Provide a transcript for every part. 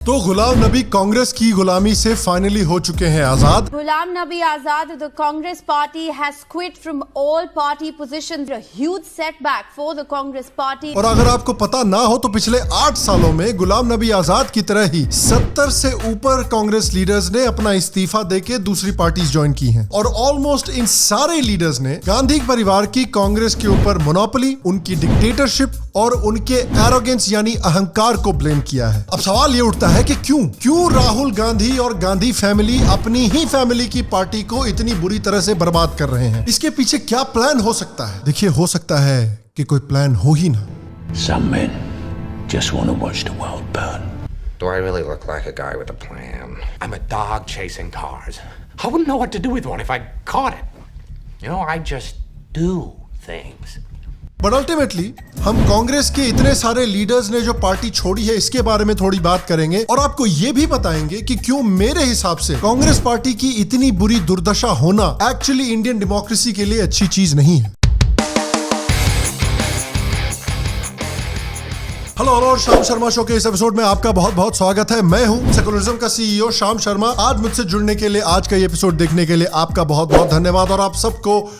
तो गुलाम नबी कांग्रेस की गुलामी से फाइनली हो चुके हैं आजाद। Ghulam Nabi Azad, the Congress party has quit from all party positions. A huge setback for the Congress party. और अगर आपको पता ना हो तो पिछले 8 सालों में गुलाम नबी आजाद की तरह ही 70 से ऊपर कांग्रेस लीडर्स ने अपना इस्तीफा देके दूसरी पार्टीज ज्वाइन की हैं। और ऑलमोस्ट इन सारे लीडर्स ने गांधी परिवार की कांग्रेस के ऊपर मोनोपोली, उनकी डिक्टेटरशिप और उनके एरोगेंस यानी अहंकार को ब्लेम किया है। अब सवाल ये उठता है कि क्यों राहुल गांधी और गांधी फैमिली अपनी ही फैमिली की पार्टी को इतनी बुरी तरह से बर्बाद कर रहे हैं? इसके पीछे क्या प्लान हो सकता है? देखिए, हो सकता है कि कोई प्लान हो ही ना। Some men just want to watch the world burn. Do I really look like a guy with a plan? I'm a dog chasing cars. I wouldn't know what to do with one if I caught it. You know, I just do things. But ultimately हम कांग्रेस के इतने सारे leaders ने जो party छोड़ी है इसके बारे में थोड़ी बात करेंगे और आपको ये भी बताएंगे कि क्यों मेरे हिसाब से कांग्रेस पार्टी की इतनी बुरी दुर्दशा होना एक्चुअली इंडियन डेमोक्रेसी के लिए अच्छी चीज नहीं है। हेलो और शाम शर्मा शो के इस एपिसोड में आपका बहुत बहुत स्वागत है। मैं हूं सेकुलरिज्म का सीईओ शाम शर्मा। आज मुझसे जुड़ने के लिए, आज का ये एपिसोड देखने के लिए आपका बहुत बहुत धन्यवाद और आप सबको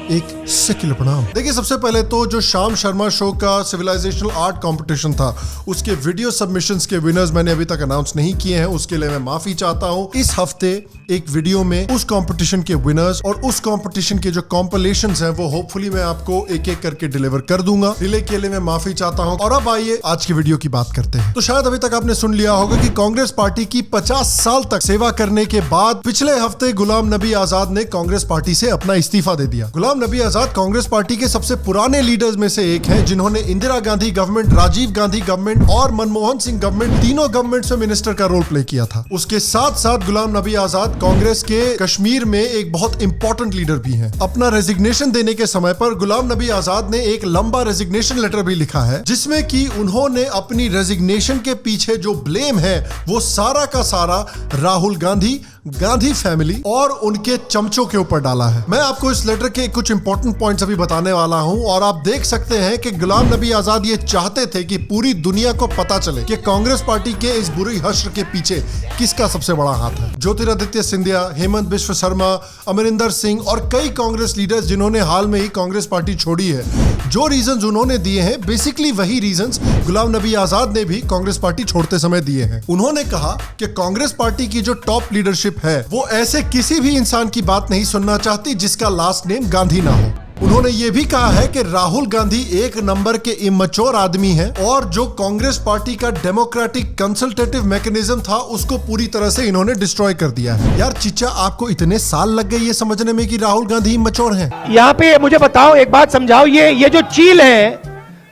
एक सेक्युलर प्रणाम। देखिए, सबसे पहले तो जो शाम शर्मा शो का सिविलाइजेशनल आर्ट कंपटीशन था उसके वीडियो सबमिशंस के विनर्स मैंने अभी तक अनाउंस नहीं किए हैं, उसके लिए मैं माफी चाहता हूं। इस हफ्ते एक वीडियो में उस कंपटीशन के विनर्स और उस कंपटीशन के जो कॉम्पिलेशंस हैं वो होपफुली मैं आपको एक एक करके डिलीवर कर दूंगा। डिले के लिए मैं माफी चाहता हूं। और अब आइए आज की वीडियो की बात करते हैं। तो शायद अभी तक आपने सुन लिया होगा कि कांग्रेस पार्टी की 50 साल तक सेवा करने के बाद पिछले हफ्ते गुलाम नबी आजाद ने कांग्रेस पार्टी से अपना इस्तीफा दे दिया। गुलाम नबी आजाद कांग्रेस पार्टी के सबसे पुराने लीडर्स में से एक हैं, जिन्होंने इंदिरा गांधी गवर्नमेंट, राजीव गांधी गवर्नमेंट और मनमोहन सिंह गवर्नमेंट तीनों गवर्नमेंट्स में मिनिस्टर का रोल प्ले किया था। उसके साथ साथ गुलाम नबी आजाद कांग्रेस के कश्मीर में एक बहुत इंपॉर्टेंट लीडर भी हैं। अपना रेजिग्नेशन देने के समय पर गुलाम नबी आजाद ने एक लंबा रेजिग्नेशन लेटर भी लिखा है, जिसमें कि उन्होंने अपनी रेजिग्नेशन के पीछे जो ब्लेम है वो सारा का सारा राहुल गांधी, गांधी फैमिली और उनके चमचों के ऊपर डाला है। मैं आपको इस लेटर के कुछ इंपॉर्टेंट पॉइंट्स अभी बताने वाला हूं और आप देख सकते हैं कि गुलाम नबी आजाद ये चाहते थे कि पूरी दुनिया को पता चले कि कांग्रेस पार्टी के इस बुरी हश्र के पीछे किसका सबसे बड़ा हाथ है। ज्योतिरादित्य सिंधिया, हेमंत बिश्व शर्मा, अमरिंदर सिंह और कई कांग्रेस लीडर्स जिन्होंने हाल में ही कांग्रेस पार्टी छोड़ी है, जो रीजंस उन्होंने दिए हैं बेसिकली वही रीजंस गुलाम नबी आजाद ने भी कांग्रेस पार्टी छोड़ते समय दिए हैं। उन्होंने कहा कि कांग्रेस पार्टी की जो टॉप लीडरशिप है वो ऐसे किसी भी इंसान की बात नहीं सुनना चाहती जिसका लास्ट नेम गांधी ना हो। उन्होंने ये भी कहा है कि राहुल गांधी एक नंबर के इमैच्योर आदमी हैं और जो कांग्रेस पार्टी का डेमोक्रेटिक कंसल्टेटिव मैकेनिज्म था उसको पूरी तरह से इन्होंने डिस्ट्रॉय कर दिया है। यार चिच्चा, आपको इतने साल लग गए ये समझने में कि राहुल गांधी इमैच्योर हैं? यहाँ पे मुझे बताओ, एक बात समझाओ, ये जो चील है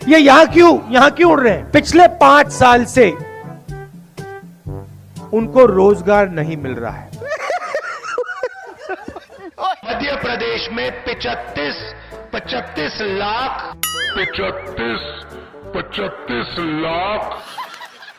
ये यहाँ क्यों उड़ रहे हैं? पिछले 5 साल से उनको रोजगार नहीं मिल रहा है। मध्य प्रदेश में 35 लाख।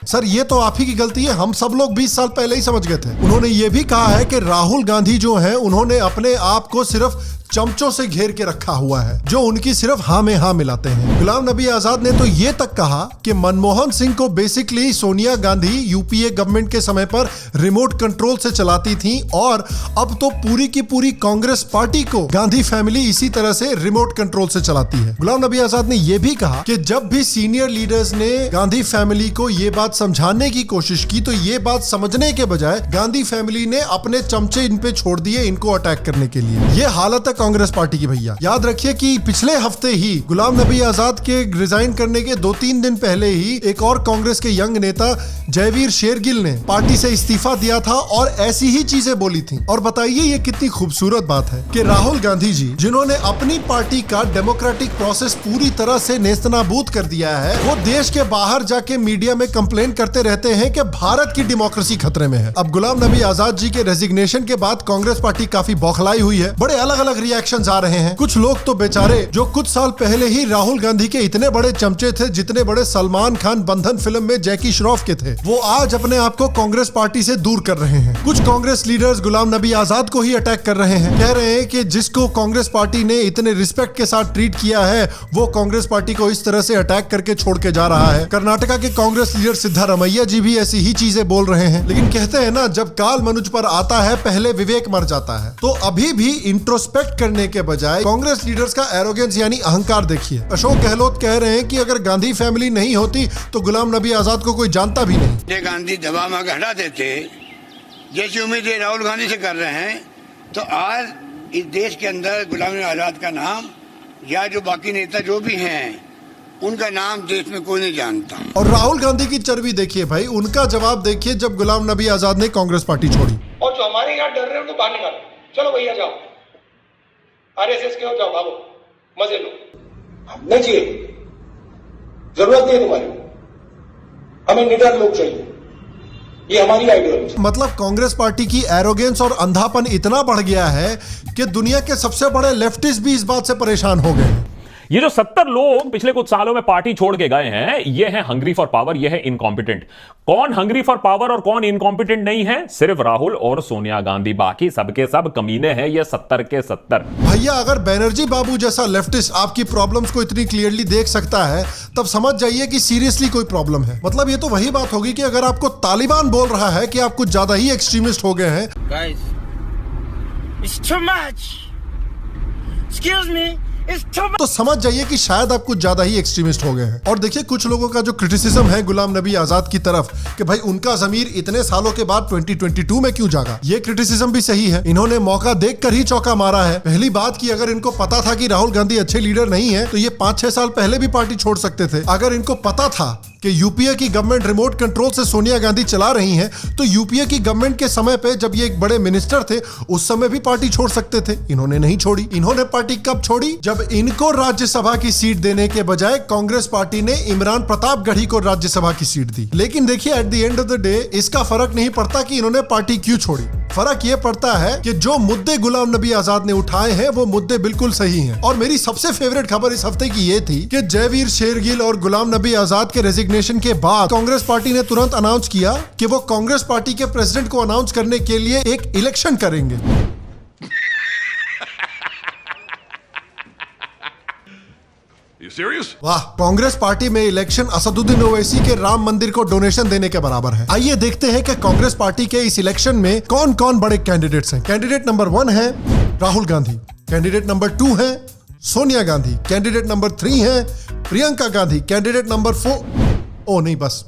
सर, ये तो आप ही की गलती है, हम सब लोग 20 साल पहले ही समझ गए थे। उन्होंने ये भी कहा है कि राहुल गांधी जो हैं उन्होंने अपने आप को सिर्फ चमचों से घेर के रखा हुआ है जो उनकी सिर्फ हाँ में हाँ मिलाते हैं। गुलाम नबी आजाद ने तो ये तक कहा कि मनमोहन सिंह को basically Sonia Gandhi UPA government के समय पर रिमोट कंट्रोल से चलाती थी और अब तो पूरी की पूरी कांग्रेस पार्टी को गांधी फैमिली इसी तरह से रिमोट कंट्रोल से चलाती है। गुलाम नबी आजाद ने यह भी कहा कि जब भी सीनियर लीडर्स ने गांधी फैमिली को ये बात समझाने की कोशिश की तो ये बात समझने के बजाय गांधी फैमिली ने अपने चमचे इन पे छोड़ दिए इनको अटैक करने के लिए। ये हालत है कांग्रेस पार्टी की भैया। याद रखिए कि पिछले हफ्ते ही गुलाम नबी आजाद के रिजाइन करने के 2-3 दिन पहले ही एक और कांग्रेस के यंग नेता जयवीर शेरगिल ने पार्टी से इस्तीफा दिया था और ऐसी ही चीजें बोली थी। और बताइए ये कितनी खूबसूरत बात है कि राहुल गांधी जी, जिन्होंने अपनी पार्टी का डेमोक्रेटिक प्रोसेस पूरी तरह से नेस्तनाबूद कर दिया है, वो देश के बाहर जाके मीडिया में कंप्लेन करते रहते हैं कि भारत की डेमोक्रेसी खतरे में है। अब गुलाम नबी आजाद जी के रेजिग्नेशन के बाद कांग्रेस पार्टी काफी बौखलाई हुई है। बड़े अलग अलग रिएक्शन आ रहे हैं। कुछ लोग तो बेचारे जो कुछ साल पहले ही राहुल गांधी के इतने बड़े चमचे थे जितने बड़े सलमान खान बंधन फिल्म में जैकी श्रॉफ के थे, वो आज अपने आप को कांग्रेस पार्टी से दूर कर रहे हैं। कुछ कांग्रेस लीडर्स गुलाम नबी आजाद को ही अटैक कर रहे हैं, कह रहे हैं कि जिसको कांग्रेस पार्टी ने इतने रिस्पेक्ट के साथ ट्रीट किया है वो कांग्रेस पार्टी को इस तरह से अटैक करके छोड़ के जा रहा है। कर्नाटका के कांग्रेस लीडर सिद्धारमैया जी भी ऐसी ही चीजें बोल रहे हैं। लेकिन कहते हैं ना, जब काल मनुज पर आता है पहले विवेक मर जाता है। तो अभी भी इंट्रोस्पेक्ट करने के बजाय कांग्रेस लीडर्स का एरोगेंस यानी अहंकार देखिए। अशोक गहलोत कह रहे हैं कि अगर गांधी फैमिली नहीं होती तो गुलाम नबी आजाद को कोई जानता भी नहीं। गांधी दबा में हटा देते, जैसी उम्मीद राहुल गांधी से कर रहे हैं, तो आज इस देश के अंदर गुलाम नबी आजाद का नाम या जो बाकी नेता जो भी हैं उनका नाम देश में कोई नहीं जानता। और राहुल गांधी की चर्बी देखिए भाई, उनका जवाब देखिए जब गुलाम नबी आजाद ने कांग्रेस पार्टी छोड़ी। और जो हमारे यहाँ डर रहे हैं उनको बाहर निकालो, चलो भैया जाओ, आरएसएस के हो जाओ, भागो, मजे लो। नहीं चाहिए, जरूरत नहीं है तुम्हारी, हमें निडर लोग चाहिए, ये हमारी आइडियोलॉजी। मतलब कांग्रेस पार्टी की एरोगेंस और अंधापन इतना बढ़ गया है कि दुनिया के सबसे बड़े लेफ्टिस्ट भी इस बात से परेशान हो गए। ये जो 70 लोग पिछले कुछ सालों में पार्टी छोड़ के गए हैं, ये है हंग्री फॉर पावर, ये है इनकॉम्पिटेंट। कौन हंग्री फॉर पावर और कौन इनकॉम्पिटेंट नहीं है? सिर्फ राहुल और सोनिया गांधी, बाकी सबके सब कमीने हैं ये 70 के 70। भैया अगर बैनर्जी बाबू जैसा लेफ्टिस्ट आपकी प्रॉब्लम्स को इतनी क्लियरली देख सकता है, तब समझ जाइए कि सीरियसली कोई प्रॉब्लम है। मतलब ये तो वही बात होगी कि अगर आपको तालिबान बोल रहा है कि आप कुछ ज्यादा ही एक्सट्रीमिस्ट हो गए हैं, Guys, it's too much. Excuse me. तो समझ जाइए कि शायद आप कुछ ज्यादा ही एक्सट्रीमिस्ट हो गए हैं। और देखिए कुछ लोगों का जो क्रिटिसिज्म है गुलाम नबी आजाद की तरफ कि भाई उनका ज़मीर इतने सालों के बाद 2022 में क्यों जागा, ये क्रिटिसिज्म भी सही है। इन्होंने मौका देखकर ही चौका मारा है। पहली बात कि अगर इनको पता था कि राहुल गांधी अच्छे लीडर नहीं है तो ये 5-6 साल पहले भी पार्टी छोड़ सकते थे। अगर इनको पता था कि यूपीए की गवर्नमेंट रिमोट कंट्रोल से सोनिया गांधी चला रही हैं, तो यूपीए की गवर्नमेंट के समय पे जब ये एक बड़े मिनिस्टर थे उस समय भी पार्टी छोड़ सकते थे। इन्होंने नहीं छोड़ी। इन्होंने पार्टी कब छोड़ी? जब इनको राज्यसभा की सीट देने के बजाय कांग्रेस पार्टी ने इमरान प्रतापगढ़ी को राज्यसभा की सीट दी। लेकिन देखिए at the end of the day इसका फर्क नहीं पड़ता कि इन्होंने पार्टी क्यों छोड़ी। फर्क ये पड़ता है कि जो मुद्दे गुलाम नबी आजाद ने उठाए हैं वो मुद्दे बिल्कुल सही हैं। और मेरी सबसे फेवरेट खबर इस हफ्ते की ये थी कि जयवीर शेरगिल और गुलाम नबी आजाद के रेजिग्नेशन के बाद कांग्रेस पार्टी ने तुरंत अनाउंस किया कि वो कांग्रेस पार्टी के प्रेसिडेंट को अनाउंस करने के लिए एक इलेक्शन करेंगे। वाह, कांग्रेस पार्टी में इलेक्शन असदुद्दीन ओवैसी के राम मंदिर को डोनेशन देने के बराबर है। आइए देखते हैं कि कांग्रेस पार्टी के इस इलेक्शन में कौन कौन बड़े कैंडिडेट्स हैं। कैंडिडेट नंबर 1 है राहुल गांधी, कैंडिडेट नंबर 2 है सोनिया गांधी, कैंडिडेट नंबर 3 है प्रियंका गांधी, कैंडिडेट नंबर 4 ओ नहीं बस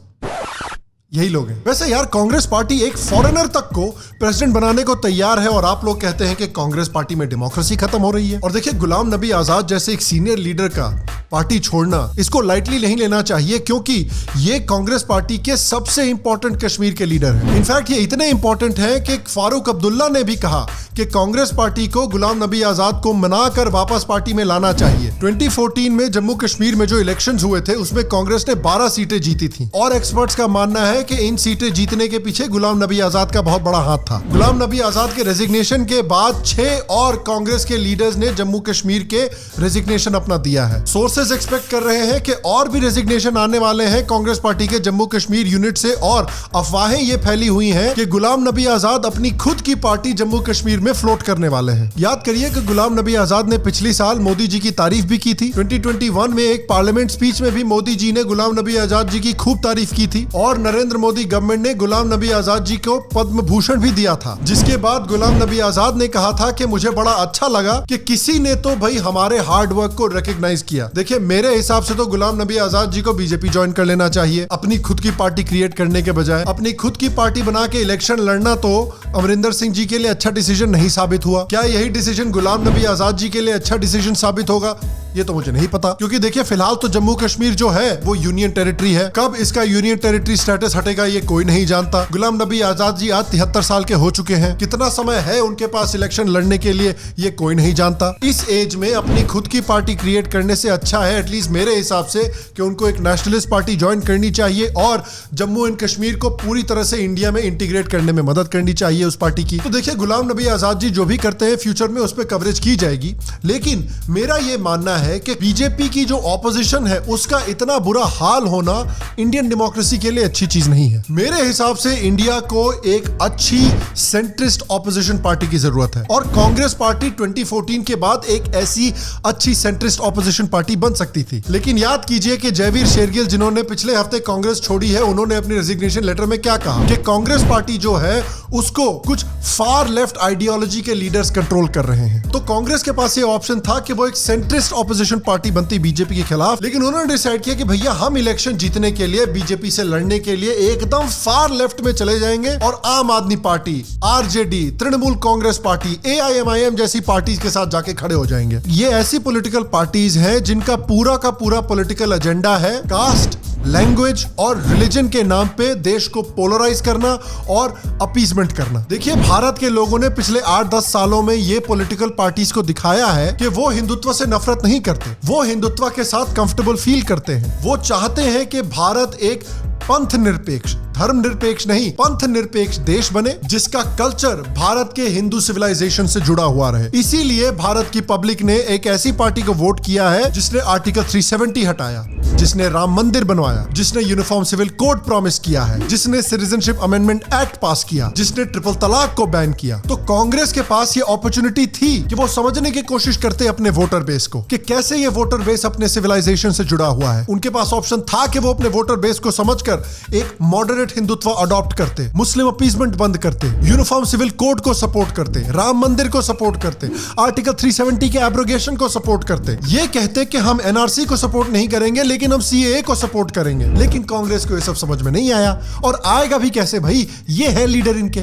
यही लोग हैं। वैसे यार कांग्रेस पार्टी एक फॉरेनर तक को प्रेसिडेंट बनाने को तैयार है और आप लोग कहते हैं कि कांग्रेस पार्टी में डेमोक्रेसी खत्म हो रही है। और देखिए गुलाम नबी आजाद जैसे एक सीनियर लीडर का पार्टी छोड़ना इसको लाइटली नहीं लेना चाहिए, क्योंकि ये कांग्रेस पार्टी के सबसे इंपॉर्टेंट कश्मीर के लीडर हैं। इनफैक्ट ये इतने इंपॉर्टेंट हैं कि फारूक अब्दुल्ला ने भी कहा कि कांग्रेस पार्टी को गुलाम नबी आजाद को मनाकर वापस पार्टी में लाना चाहिए। 2014 में जम्मू कश्मीर में जो इलेक्शंस हुए थे उसमें कांग्रेस ने 12 सीटें जीती थी और एक्सपर्ट्स का मानना है कि इन सीटें जीतने के पीछे गुलाम नबी आजाद का बहुत बड़ा हाथ था। गुलाम नबी आजाद के रेजिग्नेशन के बाद 6 और कांग्रेस के लीडर्स ने जम्मू कश्मीर के रेजिग्नेशन अपना दिया है। सोर्सेज एक्सपेक्ट कर रहे हैं कि और भी रेजिग्नेशन आने वाले हैं कांग्रेस पार्टी के जम्मू कश्मीर यूनिट से। और अफवाहें ये फैली हुई हैं कि गुलाम नबी आजाद अपनी खुद की पार्टी जम्मू कश्मीर में फ्लोट करने वाले हैं। याद करिए कि गुलाम नबी आजाद ने पिछली साल मोदी जी की तारीफ भी की थी। 2021 में एक पार्लियामेंट स्पीच में भी मोदी जी ने गुलाम नबी आजाद जी की खूब तारीफ की थी और नरेंद्र मोदी गवर्नमेंट ने गुलाम नबी आजाद जी को पद्म भूषण भी दिया था। जिसके बाद गुलाम नबी आजाद ने कहा था कि मुझे बड़ा अच्छा लगा कि किसी ने तो भाई हमारे हार्ड वर्क को रिकॉग्नाइज किया। देखिए मेरे हिसाब से तो गुलाम नबी आजाद जी को बीजेपी ज्वाइन कर लेना चाहिए। अपनी खुद की पार्टी क्रिएट करने के बजाय अपनी खुद की पार्टी बना के इलेक्शन लड़ना तो अमरिंदर सिंह जी के लिए अच्छा डिसीजन नहीं साबित हुआ। क्या यही डिसीजन गुलाम नबी आजाद जी के लिए अच्छा डिसीजन साबित होगा ये तो मुझे नहीं पता, क्योंकि देखिए फिलहाल तो जम्मू कश्मीर जो है वो यूनियन टेरिटरी है। कब इसका यूनियन टेरिटरी स्टेटस हटेगा ये कोई नहीं जानता। गुलाम नबी आजाद जी आज 73 साल के हो चुके हैं। कितना समय है उनके पास इलेक्शन लड़ने के लिए ये कोई नहीं जानता। इस एज में अपनी खुद की पार्टी क्रिएट करने से अच्छा है एटलीस्ट मेरे हिसाब से कि उनको एक नेशनलिस्ट पार्टी ज्वाइन करनी चाहिए और जम्मू एंड कश्मीर को पूरी तरह से इंडिया में इंटीग्रेट करने में मदद करनी चाहिए उस पार्टी की। तो देखिए गुलाम नबी आजाद जी जो भी करते हैं फ्यूचर में उस पर कवरेज की जाएगी, लेकिन मेरा ये मानना है कि बीजेपी की जो ऑपोजिशन है उसका इतना बुरा हाल होना इंडियन डेमोक्रेसी के लिए अच्छी चीज नहीं है। मेरे हिसाब से इंडिया को एक अच्छी सेंट्रिस्ट ऑपोजिशन पार्टी की जरूरत है और कांग्रेस पार्टी 2014 के बाद एक ऐसी अच्छी सेंट्रिस्ट ऑपोजिशन पार्टी बन सकती थी। लेकिन याद कीजिए कि जयवीर शेरगिल जिन्होंने पिछले हफ्ते कांग्रेस छोड़ी है, उन्होंने अपनी रेजिग्नेशन लेटर में क्या कहा कि कांग्रेस पार्टी जो है उसको कुछ फार लेफ्ट आइडियोलॉजी के लीडर्स कंट्रोल कर रहे हैं। तो कांग्रेस के पास ये ऑप्शन था कि वो एक सेंट्रिस्ट ऑपोजिशन पार्टी बनती बीजेपी के खिलाफ, लेकिन उन्होंने डिसाइड किया कि भैया हम इलेक्शन जीतने के लिए बीजेपी से लड़ने के लिए एकदम फार लेफ्ट में चले जाएंगे और आम आदमी party, RJD, Trinamool Congress party, AIMIM जैसी पार्टीज के साथ जाके खड़े हो जाएंगे। ये ऐसी पॉलिटिकल पार्टीज हैं जिनका पूरा का पूरा पॉलिटिकल एजेंडा है कास्ट, लैंग्वेज और रिलीजन के नाम पे देश को पोलराइज करना और अपीसमेंट करना। देखिए, भारत के लोगों ने पिछले 8-10 सालों में ये पॉलिटिकल पार्टीज को दिखाया है कि वो हिंदुत्व से नफरत नहीं करते, वो हिंदुत्व के साथ कंफर्टेबल फील करते हैं। वो चाहते हैं कि भारत एक पंथ निरपेक्ष, धर्म निरपेक्ष नहीं, पंथ निरपेक्ष देश बने जिसका कल्चर भारत के हिंदू सिविलाइजेशन से जुड़ा हुआ रहे। इसीलिए भारत की पब्लिक ने एक ऐसी पार्टी को वोट किया है जिसने आर्टिकल 370 हटाया, जिसने राम मंदिर बनवाया, जिसने यूनिफॉर्म सिविल कोड प्रॉमिस किया है, जिसने सिटीजनशिप अमेंडमेंट एक्ट पास किया, जिसने ट्रिपल तलाक को बैन किया। तो कांग्रेस के पास ये अपॉर्चुनिटी थी कि वो समझने की कोशिश करते अपने वोटर बेस को कि कैसे ये वोटर बेस अपने सिविलाइजेशन से जुड़ा हुआ है। उनके पास ऑप्शन था कि वो अपने वोटर बेस को समझकर एक मॉडरेट हिंदुत्व अडॉप्ट करते, मुस्लिम अपीसमेंट बंद करते, यूनिफॉर्म सिविल कोड को सपोर्ट करते, राम मंदिर को सपोर्ट करते, आर्टिकल 370 के एब्रोगेशन को सपोर्ट करते, ये कहते कि हम एनआरसी को सपोर्ट नहीं करेंगे लेकिन हम सीएए को सपोर्ट करेंगे। लेकिन कांग्रेस को ये सब समझ में नहीं आया और आएगा भी कैसे भाई, ये है लीडर इनके।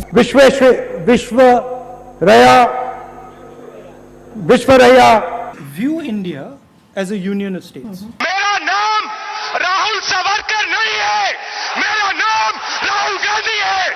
विश्वरैया view India as a union of states. मेरा नाम राहुल सावरकर नहीं है, मेरा नाम राहुल गांधी है।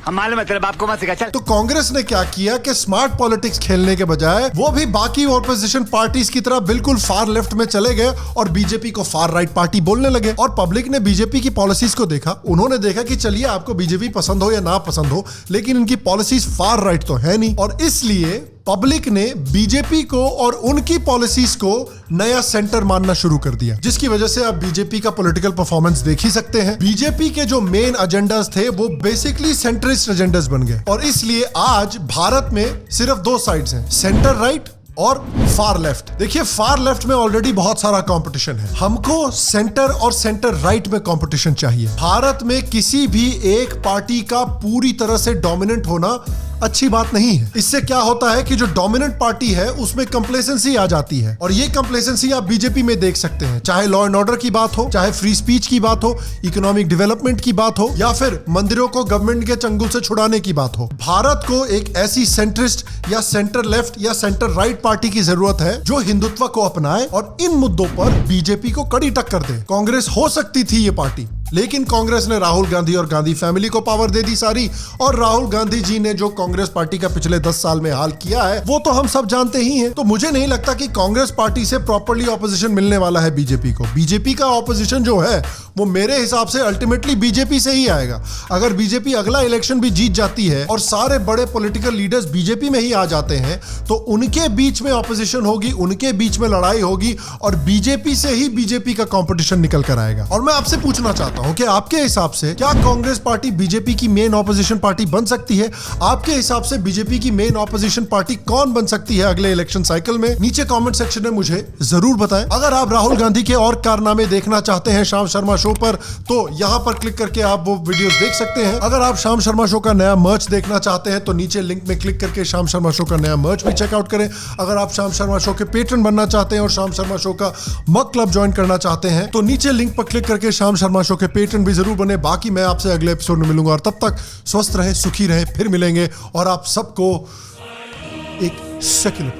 हम मालूम है तेरे बाप को मत सिखा चल। तो कांग्रेस ने क्या किया कि स्मार्ट पॉलिटिक्स खेलने के बजाय वो भी बाकी ऑपोजिशन पार्टीज की तरह बिल्कुल फार लेफ्ट में चले गए और बीजेपी को फार राइट पार्टी बोलने लगे। और पब्लिक ने बीजेपी की पॉलिसीज को देखा, उन्होंने देखा कि चलिए आपको बीजेपी पसंद हो या ना पसंद हो, लेकिन इनकी पॉलिसीज फार राइट तो है नहीं। और इसलिए पब्लिक ने बीजेपी को और उनकी पॉलिसीज को नया सेंटर मानना शुरू कर दिया, जिसकी वजह से आप बीजेपी का पॉलिटिकल परफॉर्मेंस देख ही सकते हैं। बीजेपी के जो मेन एजेंडास थे वो बेसिकली सेंट्रिस्ट एजेंडास बन गए और इसलिए आज भारत में सिर्फ दो साइड्स हैं, सेंटर राइट और फार लेफ्ट। देखिए, फार लेफ्ट में ऑलरेडी बहुत सारा कंपटीशन है, हमको सेंटर और सेंटर राइट में कंपटीशन चाहिए। भारत में किसी भी एक पार्टी का पूरी तरह से डोमिनेंट होना अच्छी बात नहीं है। इससे क्या होता है कि जो डोमिनेंट पार्टी है उसमें कंप्लेसेंसी आ जाती है और ये कंप्लेसेंसी आप बीजेपी में देख सकते हैं, चाहे लॉ एंड ऑर्डर की बात हो, चाहे फ्री स्पीच की बात हो, इकोनॉमिक डेवलपमेंट की बात हो या फिर मंदिरों को गवर्नमेंट के चंगुल से छुड़ाने की बात हो। भारत को एक ऐसी सेंट्रिस्ट या सेंटर लेफ्ट या सेंटर राइट पार्टी की जरूरत है जो हिंदुत्व को अपनाए और इन मुद्दों पर बीजेपी को कड़ी टक्कर दे। कांग्रेस हो सकती थी ये पार्टी, लेकिन कांग्रेस ने राहुल गांधी और गांधी फैमिली को पावर दे दी सारी, और राहुल गांधी जी ने जो कांग्रेस पार्टी का पिछले 10 साल में हाल किया है वो तो हम सब जानते ही हैं। तो मुझे नहीं लगता कि कांग्रेस पार्टी से प्रॉपर्ली ऑपोजिशन मिलने वाला है बीजेपी को। बीजेपी का ऑपोजिशन जो है वो मेरे हिसाब से अल्टीमेटली बीजेपी से ही आएगा। अगर बीजेपी अगला इलेक्शन भी जीत जाती है और सारे बड़े पॉलिटिकल लीडर्स बीजेपी में ही आ जाते हैं तो उनके बीच में ऑपोजिशन होगी, उनके बीच में लड़ाई होगी और बीजेपी से ही बीजेपी का कंपटीशन निकल कर आएगा। और मैं आपसे पूछना चाहता हूं कि आपके हिसाब से क्या कांग्रेस पार्टी बीजेपी की मेन ऑपोजिशन पार्टी बन सकती है? आपके हिसाब से बीजेपी की मेन ऑपोजिशन पार्टी कौन बन सकती है अगले इलेक्शन साइकिल में? नीचे कमेंट सेक्शन में मुझे जरूर बताएं। अगर आप राहुल गांधी के और कारनामे देखना चाहते हैं शाम शर्मा शो पर तो यहां पर क्लिक करके आप वो वीडियोस देख सकते हैं। अगर आप शाम शर्मा शो का नया मर्च देखना चाहते हैं तो नीचे लिंक में क्लिक करके शाम शर्मा शो का नया मर्च भी चेकआउट करें। अगर आप शाम शर्मा शो के पेट्रन बनना चाहते हैं और शाम शर्मा शो का मग क्लब ज्वाइन करना चाहते हैं तो नीचे लिंक पर क्लिक करके शाम शर्मा शो के पेट्रन भी जरूर बने। बाकी मैं आपसे अगले एपिसोड में मिलूंगा और तब तक स्वस्थ रहे, सुखी रहे, फिर मिलेंगे और आप सबको एक सेकंड